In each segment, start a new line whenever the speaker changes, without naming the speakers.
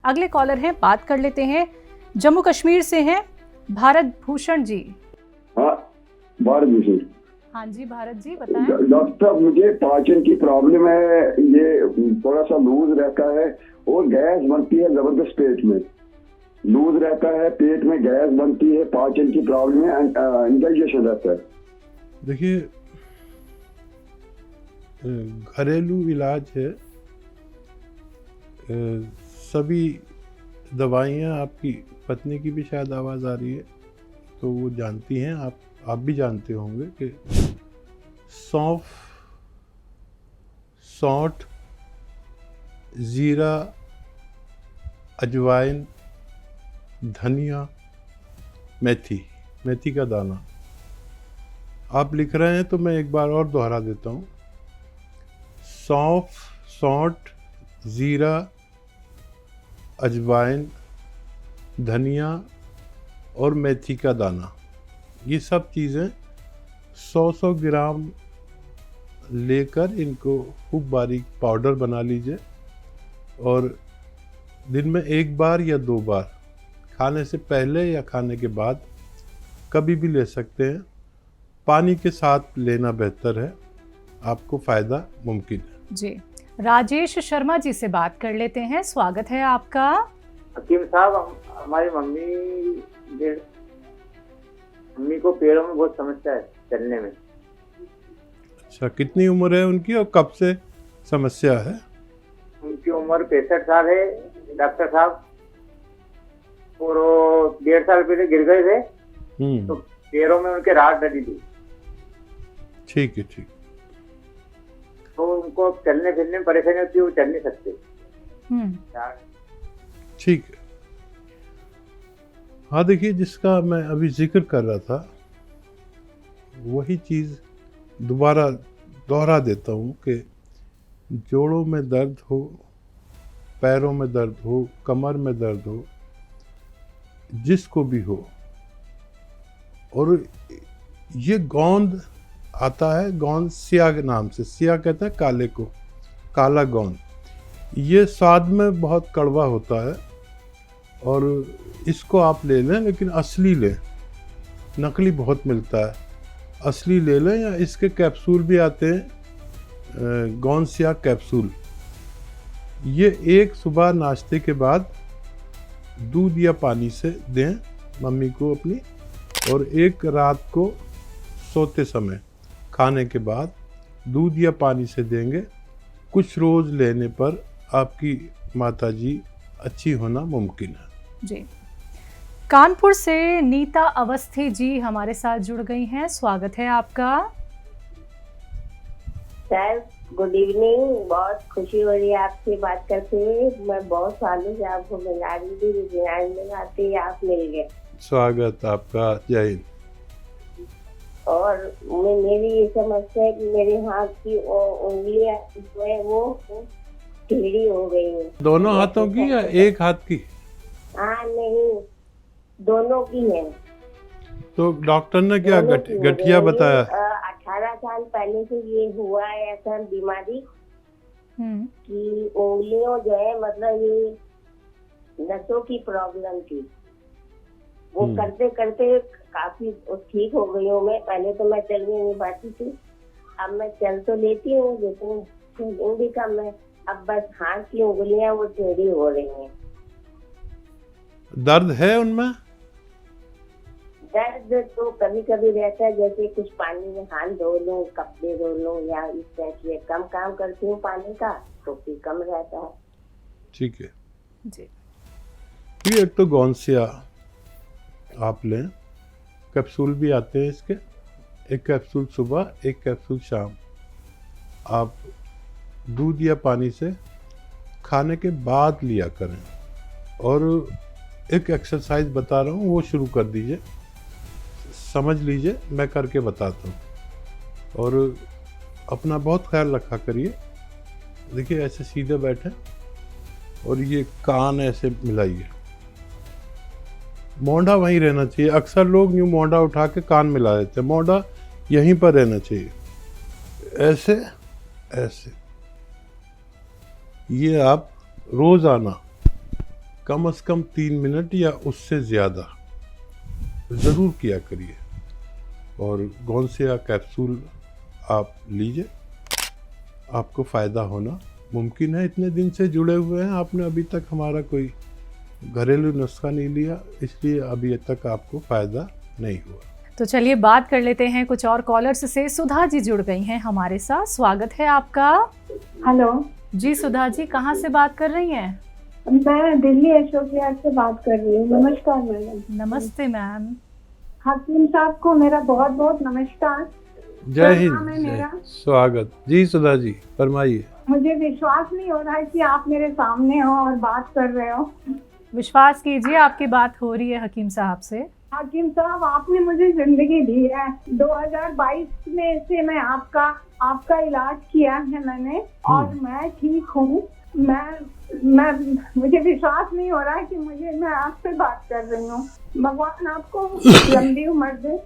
अगले कॉलर हैं, बात कर लेते हैं। जम्मू कश्मीर से हैं भारत भूषण जी।
हाँ, भारत भूषण।
हाँ जी भारत जी बताएं।
डॉक्टर साहब, मुझे पाचन की प्रॉब्लम है, ये थोड़ा सा लूज रहता है और गैस बनती है जबरदस्त पेट में। लूज रहता है, पेट में गैस बनती है, पाचन की प्रॉब्लम है, इंडाइजेशन रहता है।
देखिए, घरेलू इलाज है। सभी दवाइयाँ, आपकी पत्नी की भी शायद आवाज़ आ रही है तो वो जानती हैं, आप भी जानते होंगे कि सौंफ, सौंठ, ज़ीरा, अजवाइन, धनिया, मेथी का दाना। आप लिख रहे हैं तो मैं एक बार और दोहरा देता हूँ। सौंफ, सौंठ, ज़ीरा, अजवाइन, धनिया और मेथी का दाना, ये सब चीज़ें 100 ग्राम लेकर इनको खूब बारीक पाउडर बना लीजिए और दिन में 1 बार या 2 बार, खाने से पहले या खाने के बाद कभी भी ले सकते हैं। पानी के साथ लेना बेहतर है, आपको फ़ायदा मुमकिन है।
जी, राजेश शर्मा जी से बात कर लेते हैं। स्वागत है आपका।
हकीम साहब, हमारी मम्मी को पैरों में बहुत समस्या है, चलने में।
अच्छा, कितनी उम्र है उनकी और कब से समस्या है?
उनकी उम्र 65 साल है डॉक्टर साहब, और वो 1.5 साल पहले गिर गए थे तो पैरों में उनके रात डली थी।
ठीक है, ठीक।
तो उनको चलने फिरने में परेशानी होती है, वो चल नहीं सकते।
ठीक है। हाँ, देखिए, जिसका मैं अभी जिक्र कर रहा था वही चीज़ दोबारा दोहरा देता हूँ कि जोड़ों में दर्द हो, पैरों में दर्द हो, कमर में दर्द हो, जिसको भी हो, और ये गोंद आता है, गोंद सिया के नाम से, सिया कहते हैं काले को, काला गोंद। ये स्वाद में बहुत कड़वा होता है और इसको आप ले लें, लेकिन असली लें, नकली बहुत मिलता है। असली ले लें, या इसके कैप्सूल भी आते हैं, गोंसिया कैप्सूल। ये एक सुबह नाश्ते के बाद दूध या पानी से दें मम्मी को अपनी, और एक रात को सोते समय खाने के बाद दूध या पानी से देंगे। कुछ रोज़ लेने पर आपकी माताजी अच्छी होना मुमकिन है।
जी, कानपुर से नीता अवस्थी जी हमारे साथ जुड़ गई हैं। स्वागत है आपका।
Sir, good evening. बहुत खुशी हो रही है आपसे बात करते हुए। मैं बहुत सालों से आपको मिला रही थी, लेकिन आज मिलाते ही आप मिल गए।
स्वागत आपका, जय हिंद।
और मेरी ये समस्या है कि मेरे हाथ की उंगलियां जो है वो टेढ़ी हो गई है।
दोनों हाथों की या एक हाथ की?
हाँ, नहीं, दोनों की है।
तो डॉक्टर ने क्या गठिया बताया?
18 साल पहले से ये हुआ है ऐसा बीमारी कि उंगलियों जो है, मतलब ये नसों की प्रॉब्लम थी। वो करते करते काफी ठीक हो गई हूँ मैं। पहले तो मैं चल नहीं पाती थी, अब मैं चल तो लेती हूँ, लेकिन चलूँ भी कम है। अब बस हाथ की उंगलियां वो टेढ़ी हो रही हैं।
दर्द है उनमें?
दर्द तो कभी कभी रहता है, जैसे कुछ पानी में हाथ धो लूं, कपड़े धो लूं, या इस तरह से कम काम करती हूँ पानी का तो फिर कम रहता है।
ठीक है
जी।
ये एक तो गोंसिया आप लें, कैप्सूल भी आते हैं इसके, एक कैप्सूल सुबह, एक कैप्सूल शाम। आप दूध या पानी से खाने के बाद लिया करें। और एक एक्सरसाइज बता रहा हूँ, वो शुरू कर दीजिए, समझ लीजिए, मैं करके बताता हूँ। और अपना बहुत ख्याल रखा करिए। देखिए, ऐसे सीधे बैठे और ये कान ऐसे मिलाइए, मोंढा वहीं रहना चाहिए। अक्सर लोग यूँ मोंढा उठा के कान मिला देते हैं, मोंढा यहीं पर रहना चाहिए, ऐसे ऐसे। ये आप रोज़ाना कम से कम 3 मिनट या उससे ज़्यादा ज़रूर किया करिए। और गोंसिया कैप्सूल आप लीजिए, आपको फ़ायदा होना मुमकिन है। इतने दिन से जुड़े हुए हैं, आपने अभी तक हमारा कोई घरेलू नुस्खा नहीं लिया, इसलिए अभी तक आपको फ़ायदा नहीं हुआ।
तो चलिए बात कर लेते हैं कुछ और कॉलर्स से। सुधा जी जुड़ गई हैं हमारे साथ, स्वागत है आपका।
हेलो
जी सुधा जी, कहाँ से बात कर रही हैं?
मैं दिल्ली अशोक विहार से बात कर रही हूँ। नमस्कार मैडम।
नमस्ते मैम।
हकीम साहब को मेरा बहुत बहुत नमस्कार।
जय हिंद,
नाम है मेरा।
स्वागत जी। सुधा जी फरमाइए।
मुझे विश्वास नहीं हो रहा है कि आप मेरे सामने हो और बात कर रहे हो।
विश्वास कीजिए, आपकी बात हो रही है हकीम साहब से।
हकीम साहब, आपने मुझे जिंदगी दी है। 2022 में से मैं आपका इलाज किया है मैंने, और मैं ठीक हूँ। मैं मुझे विश्वास नहीं हो रहा है कि मैं आपसे बात कर रही हूँ। भगवान आपको लंबी उम्र दे।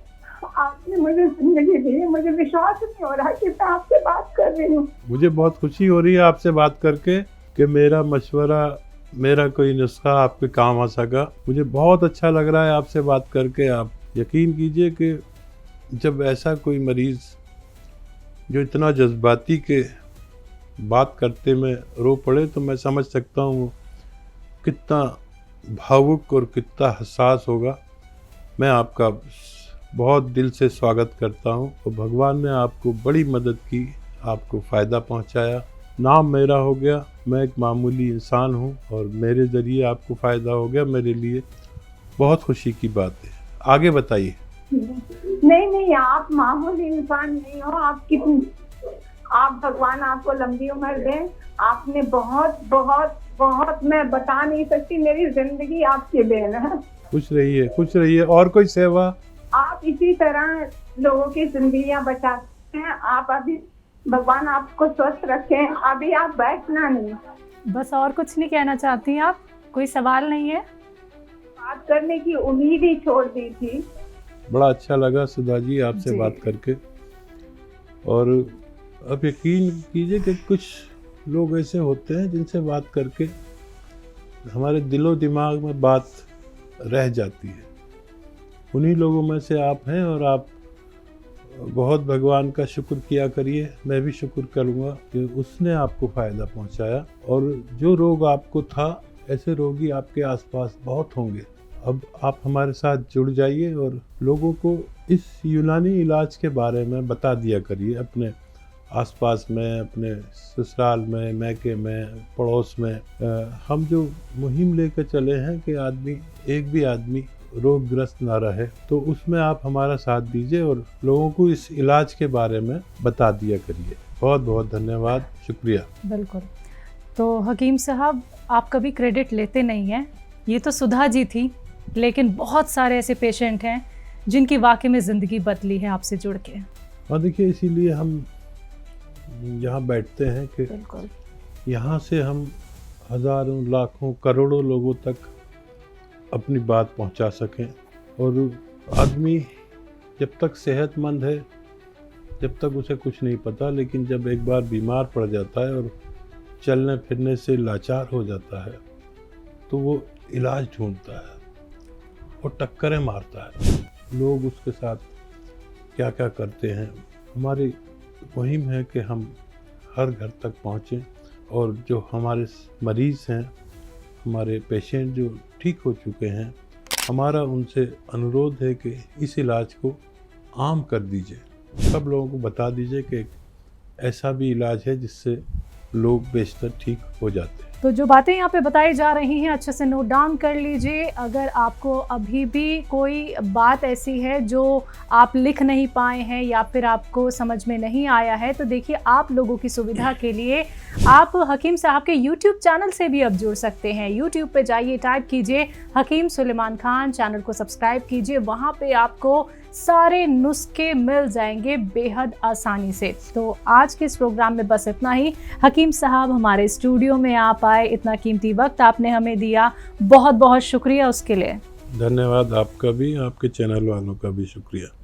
आपने मुझे जिंदगी दी है, मुझे विश्वास नहीं हो रहा है कि मैं आपसे बात कर रही हूँ।
मुझे बहुत खुशी हो रही है आपसे बात करके कि मेरा मशवरा, मेरा कोई नुस्खा आपके काम आ सका। मुझे बहुत अच्छा लग रहा है आपसे बात करके। आप यकीन कीजिए कि जब ऐसा कोई मरीज़ जो इतना जज्बाती के बात करते में रो पड़े, तो मैं समझ सकता हूँ कितना भावुक और कितना हसास होगा। मैं आपका बहुत दिल से स्वागत करता हूँ, और भगवान ने आपको बड़ी मदद की, आपको फ़ायदा पहुँचाया। नाम मेरा हो गया, मैं एक मामूली इंसान हूँ, और मेरे ज़रिए आपको फ़ायदा हो गया, मेरे लिए बहुत खुशी की बात है। आगे बताइए।
नहीं, आप मामूली इंसान नहीं हो। आप भगवान आपको लंबी उम्र दें। आपने बहुत बहुत बहुत, मैं बता नहीं सकती, मेरी जिंदगी आपकी देन है।
खुश रहिए, खुश रहिए। और कोई सेवा?
आप इसी तरह लोगों की जिंदगियां बचाते हैं। आप अभी, भगवान आपको स्वस्थ रखें। अभी आप बैठना नहीं।
बस और कुछ नहीं कहना चाहती आप? कोई सवाल नहीं है?
बात करने की उम्मीद ही छोड़ दी थी।
बड़ा अच्छा लगा सुधा जी आपसे बात करके। और अब यकीन कीजिए कि कुछ लोग ऐसे होते हैं जिनसे बात करके हमारे दिलो दिमाग में बात रह जाती है। उन्हीं लोगों में से आप हैं, और आप बहुत भगवान का शुक्र किया करिए। मैं भी शुक्र करूँगा कि उसने आपको फ़ायदा पहुँचाया। और जो रोग आपको था, ऐसे रोगी आपके आसपास बहुत होंगे। अब आप हमारे साथ जुड़ जाइए और लोगों को इस यूनानी इलाज के बारे में बता दिया करिए। अपने आसपास में, अपने ससुराल में, मैके में, पड़ोस में। हम जो मुहिम लेकर चले हैं कि एक भी आदमी रोगग्रस्त ना रहे, तो उसमें आप हमारा साथ दीजिए और लोगों को इस इलाज के बारे में बता दिया करिए। बहुत बहुत धन्यवाद, शुक्रिया।
बिल्कुल। तो हकीम साहब, आप कभी क्रेडिट लेते नहीं हैं। ये तो सुधा जी थी, लेकिन बहुत सारे ऐसे पेशेंट हैं जिनकी वाकई में ज़िंदगी बदली है आपसे जुड़ के।
और देखिए, इसीलिए हम यहाँ बैठते हैं कि यहाँ से हम हज़ारों, लाखों, करोड़ों लोगों तक अपनी बात पहुंचा सकें। और आदमी जब तक सेहतमंद है, जब तक उसे कुछ नहीं पता, लेकिन जब एक बार बीमार पड़ जाता है और चलने फिरने से लाचार हो जाता है, तो वो इलाज ढूंढता है और टक्करें मारता है। लोग उसके साथ क्या क्या करते हैं। हमारी मुहिम है कि हम हर घर तक पहुँचें, और जो हमारे मरीज़ हैं, हमारे पेशेंट जो ठीक हो चुके हैं, हमारा उनसे अनुरोध है कि इस इलाज को आम कर दीजिए। सब लोगों को बता दीजिए कि ऐसा भी इलाज है जिससे लोग बेशतर ठीक हो जाते हैं।
तो जो बातें यहाँ पे बताई जा रही हैं, अच्छे से नोट डाउन कर लीजिए। अगर आपको अभी भी कोई बात ऐसी है जो आप लिख नहीं पाए हैं या फिर आपको समझ में नहीं आया है, तो देखिए, आप लोगों की सुविधा के लिए आप हकीम साहब के YouTube चैनल से भी अब जुड़ सकते हैं। YouTube पे जाइए, टाइप कीजिए हकीम सुलेमान खान, चैनल को सब्सक्राइब कीजिए। वहाँ पे आपको सारे नुस्खे मिल जाएंगे बेहद आसानी से। तो आज के इस प्रोग्राम में बस इतना ही। हकीम साहब हमारे स्टूडियो में आप आए, इतना कीमती वक्त आपने हमें दिया, बहुत बहुत शुक्रिया उसके लिए।
धन्यवाद आपका भी, आपके चैनल वालों का भी शुक्रिया।